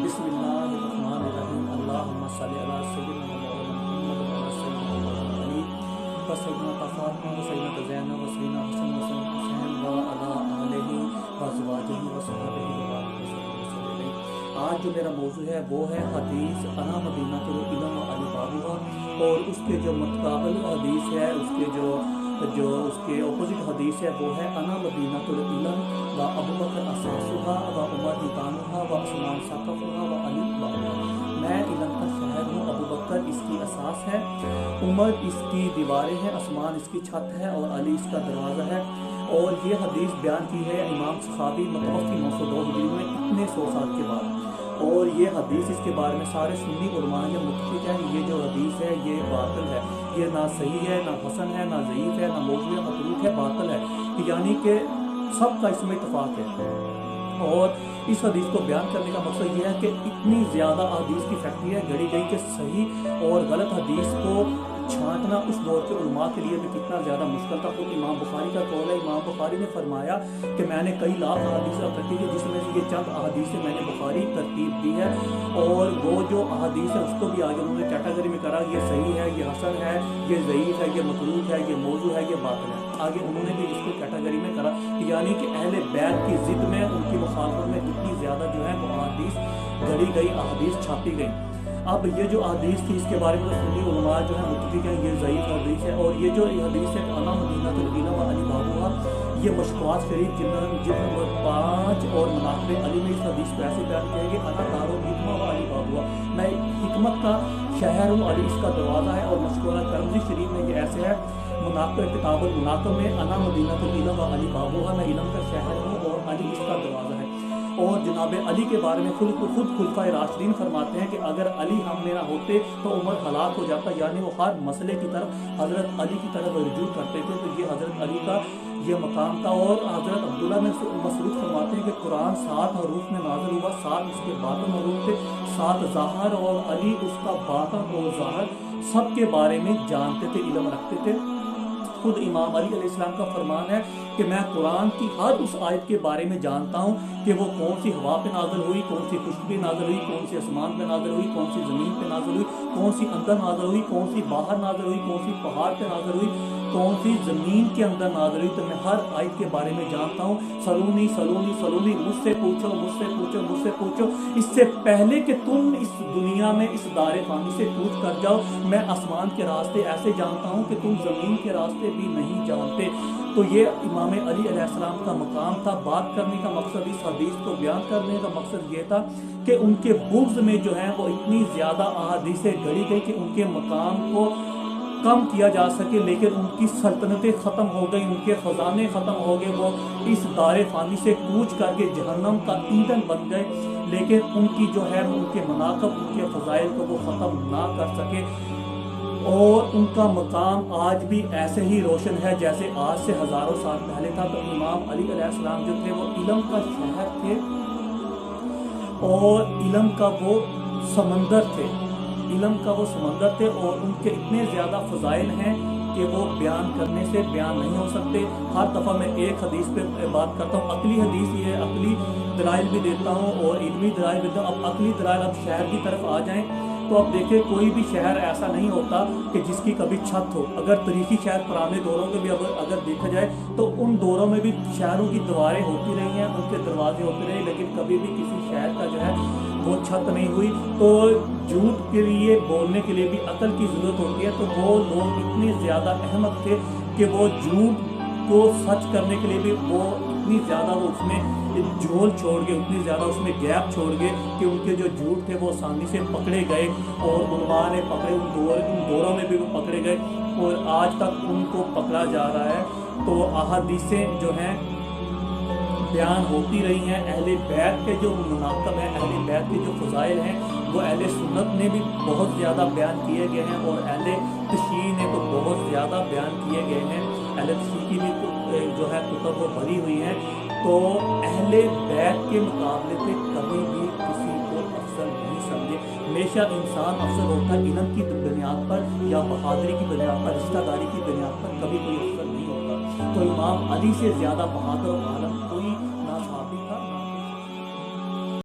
बिस्मिल्लाहिर्रहमानिर्रहीम। अल्लाहुम्मा सल्लि अला सय्यिदिना मुहम्मद व अला सय्यिदिना मौलाना अली व सय्यिदना फातिमा व सय्यिदना ज़ैनब व सय्यिदना हसन व सय्यिदना हुसैन व अला आलिहि व अज़वाजिहि व सहबिहि व बारिक वसल्लम। आज जो मेरा मौजू है वो है हदीस अना मदीनतुल इल्म व अली बाबुहा, और उसके जो मुतकाबिल हदीस है, उसके जो उसके अपोजिट हदीस है वो है अना मदीनतुल इल्म व अबू बकर असासुहा व उमर हितानुहा व उस्मान सक़फ़ुहा व अली बाबुहा। मैं इल्म का शहर हूँ, अबू बकर इसकी असास है, उमर इसकी दीवारें हैं, आसमान इसकी छत है और अली इसका दरवाज़ा है। और ये हदीस बयान की है इमाम सखाबी मतवफ़ी 902 हिजरी में इतने 100 साल के बाद। और ये हदीस, इसके बारे में सारे सुन्नी उलमा या मुत्तफ़िक़ हैं, ये जो हदीस है ये बातिल है, ये ना सही है, ना हसन है, ना ज़ईफ़ है, ना मौज़ू है, मतरूक है, बातिल है, यानी कि सबका इसमें इत्तफ़ाक़ है। और इस हदीस को बयान करने का मकसद ये है कि इतनी ज़्यादा हदीस की फैक्ट्री है गढ़ी गई कि सही और गलत हदीस को छांटना उस दौर के उलमा के लिए भी कितना ज़्यादा मुश्किल था। खुद इमाम बुखारी का कौल है, इमाम बुखारी ने फरमाया कि मैंने कई लाख अहादीस इकट्ठी की, जिसमें से ये चंद अहादीस से मैंने बुखारी तरतीब दी है। और वो जो अहादीस है उसको भी आगे उन्होंने कैटेगरी में करा, ये सही है, ये हसन है, ये ज़ईफ़ है, ये मतरूक है, ये मौजू है, ये बातिल है। आगे उन्होंने भी इसको कैटेगरी में करा, यानी कि अहले बैत की ज़िद में, उनकी मुखालफत में कितनी ज़्यादा जो है वो अहादीस गढ़ी गई, अहादीस छापी गई। अब ये जो हदीस थी इसके बारे में सुन्नी उलमा जो है मुत्तफ़िक़ हैं, ये ज़ईफ़ हदीस है। और ये जो हदीस है अना मदीनतुल इल्म व अली बाबुहा, ये मशक़ात शरीफ जिल्द नंबर 5 और मनाक़िब अली में इस हदीस को ऐसे बयान किया कि अना दारुल हिकमा व अली बाबुहा, मैं हिकमत का शहर हूँ, अली इसका दरवाज़ा है। और मशकूरा तरमज़ी शरीफ में ये ऐसे है, मुनाक़िब किताबुल मुनाक़िब में अना मदीनतुल इल्म व अली बाबुहा, मैं इल्म का शहर हूँ और अली इसका दरवाज़ा है। और जनाब अली के बारे में खुद खुलफाए राशिदीन फरमाते हैं कि अगर अली हम में ना होते तो उमर हलाक हो जाता, यानी वो हर मसले की तरफ हज़रत अली की तरफ रुजू करते थे। तो ये हज़रत अली का ये मकाम था। और हज़रत अब्दुल्ला में मसरूद फरमाते हैं कि कुरान 7 हरूफ में नाज़िल हुआ, 7 उसके बातन हरूफ थे, 7 ज़ाहिर, और अली उसका बातन और ज़ाहिर सब के बारे में जानते थे, इल्म रखते थे। खुद इमाम अली अलैहिस्सलाम का फरमान है कि मैं कुरान की हर उस आयत के बारे में जानता हूँ कि वो कौन सी हवा पे नाज़िल हुई, कौन सी खुश्क पे नाज़िल हुई, कौन सी आसमान पे नाज़िल हुई, कौन सी ज़मीन पे नाज़िल हुई, कौन सी अंदर नाज़िल हुई, कौन सी बाहर नाज़िल हुई, कौन सी पहाड़ पे नाज़िल हुई, कौन सी ज़मीन के अंदर नाज़िल हुई। तो मैं हर आयत के बारे में जानता हूँ। सलूनी सलूनी सलूनी, मुझसे पूछो, मुझसे पूछो, मुझसे पूछो, इससे पहले कि तुम इस दुनिया में इस दारे फानी से कूच कर जाओ, मैं आसमान के रास्ते ऐसे जानता हूँ कि तुम ज़मीन के रास्ते भी नहीं जानते। तो ये इमाम अली अलैहिस्सलाम का मकाम था। बात करने का मकसद, इस हदीस को बयान करने का मकसद ये था कि उनके बुग़्ज़ में जो है वो इतनी ज़्यादा अहादीसें गढ़ी गई कि उनके मकाम को कम किया जा सके, लेकिन उनकी सल्तनतें ख़त्म हो गई, उनके ख़जाने ख़त्म हो गए, वो इस दारे फ़ानी से कूच करके जहन्नम का ईंधन बन गए। लेकिन उनकी जो है उनके मनाक़ब, उनके फ़ज़ाइल को वो ख़त्म ना कर सके। और उनका मकाम आज भी ऐसे ही रोशन है जैसे आज से हज़ारों साल पहले था। तो इमाम अली अलैहिस्सलाम जो थे वो इल्म का शहर थे और इल्म का वो समंदर थे, इल्म का वो समंदर थे। और उनके इतने ज़्यादा फ़ज़ाइल हैं कि वो बयान करने से बयान नहीं हो सकते। हर दफ़ा मैं एक हदीस पे बात करता हूँ, अकली हदीस, ये अकली दलाइल भी देता हूँ और इल्मी दलाइल भी देता हूँ। अब अकली दलाइल, अब शहर की तरफ आ जाएँ तो अब देखिए कोई भी शहर ऐसा नहीं होता कि जिसकी कभी छत हो। अगर तारीखी शहर पुराने दौरों के भी अगर देखा जाए तो उन दौरों में भी शहरों की दीवारें होती रही हैं, उनके दरवाजे होते रहे, लेकिन कभी भी किसी शहर का जो है वो छत नहीं हुई। तो झूठ के लिए, बोलने के लिए भी अकल की ज़रूरत होती है। तो वो लोग इतने ज़्यादा अहमक थे कि वो झूठ को सच करने के लिए भी वो इतनी ज़्यादा वो उसमें झोल छोड़ गए, उतनी ज़्यादा उसमें गैप छोड़ गए कि उनके जो झूठ थे वो आसानी से पकड़े गए और उलमा ने पकड़े, उन दौरों में भी वो पकड़े गए और आज तक उनको पकड़ा जा रहा है। तो अहादीसें जो हैं बयान होती रही हैं। अहले बैत के जो मुनाक़ब हैं, अहले बैत के जो फ़ज़ाइल हैं वो अहले सुन्नत ने भी बहुत ज़्यादा बयान किए गए हैं और अहले तशरीह ने तो बहुत ज़्यादा बयान किए गए हैं। अहले तशरीह की भी जो है कुतुब वो भरी हुई हैं। तो अहले बैत के मुकाबले पे कभी भी किसी को अफसल नहीं समझे। हमेशा इंसान अफसल होता है इल्म की बुनियाद पर या बहादुरी की बुनियाद पर, रिश्तेदारी की बुनियाद पर, कभी कोई अफसल नहीं होता। तो इमाम अली से ज़्यादा बहादुर और आलम